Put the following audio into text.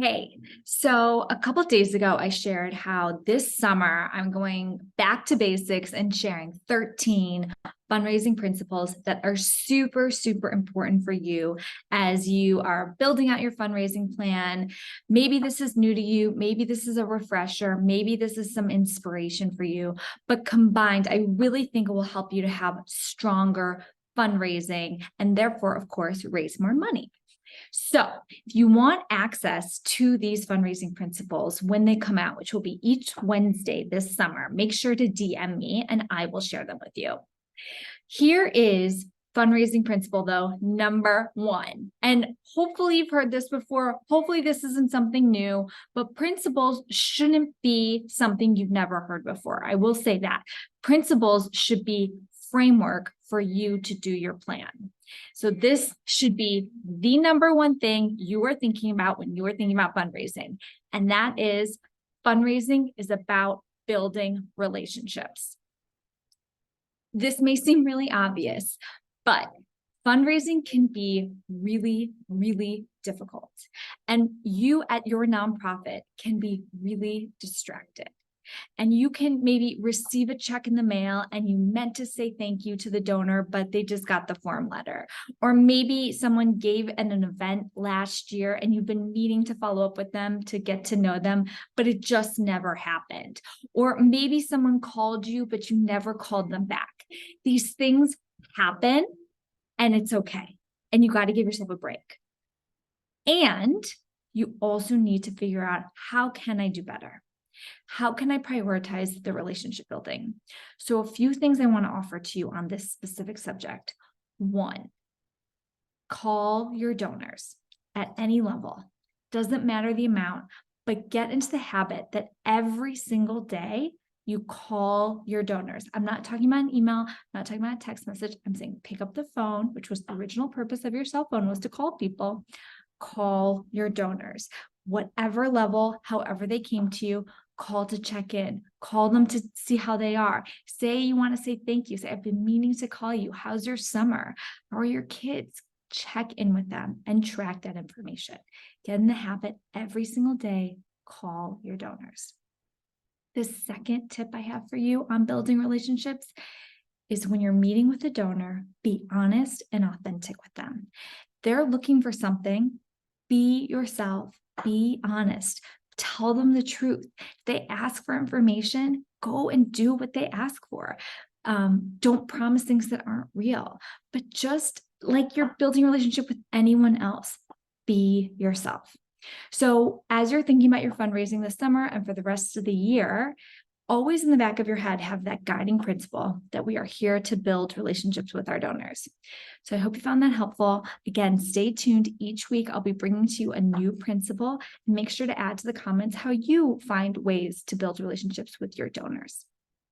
Hey, so a couple of days ago, I shared how this summer I'm going back to basics and sharing 13 fundraising principles that are super, super important for you as you are building out your fundraising plan. Maybe this is new to you. Maybe this is a refresher. Maybe this is some inspiration for you. But combined, I really think it will help you to have stronger fundraising and therefore, of course, raise more money. So, if you want access to these fundraising principles when they come out, which will be each Wednesday this summer, make sure to DM me and I will share them with you. Here is fundraising principle, though, number one. And hopefully you've heard this before. Hopefully this isn't something new, but principles shouldn't be something you've never heard before. I will say that principles should be framework for you to do your plan. So this should be the number one thing you are thinking about when you are thinking about fundraising. And that is fundraising is about building relationships. This may seem really obvious, but fundraising can be really, really difficult. And you at your nonprofit can be really distracted. And you can maybe receive a check in the mail and you meant to say thank you to the donor, but they just got the form letter. Or maybe someone gave an event last year and you've been needing to follow up with them to get to know them, but it just never happened. Or maybe someone called you, but you never called them back. These things happen and it's okay. And you got to give yourself a break. And you also need to figure out, how can I do better? How can I prioritize the relationship building? So a few things I want to offer to you on this specific subject. One, call your donors at any level. Doesn't matter the amount, but get into the habit that every single day you call your donors. I'm not talking about an email, I'm not talking about a text message. I'm saying pick up the phone, which was the original purpose of your cell phone, was to call people. Call your donors, whatever level, however they came to you. Call to check in, call them to see how they are. Say you want to say thank you. Say, I've been meaning to call you. How's your summer? How are your kids? Check in with them and track that information. Get in the habit every single day, call your donors. The second tip I have for you on building relationships is when you're meeting with a donor, be honest and authentic with them. They're looking for something. Be yourself, be honest. Tell them the truth. If they ask for information, go and do what they ask for. Don't promise things that aren't real, but just like you're building a relationship with anyone else, be yourself. So as you're thinking about your fundraising this summer and for the rest of the year, always in the back of your head, have that guiding principle that we are here to build relationships with our donors. So I hope you found that helpful. Again, stay tuned. Each week, I'll be bringing to you a new principle, and make sure to add to the comments how you find ways to build relationships with your donors.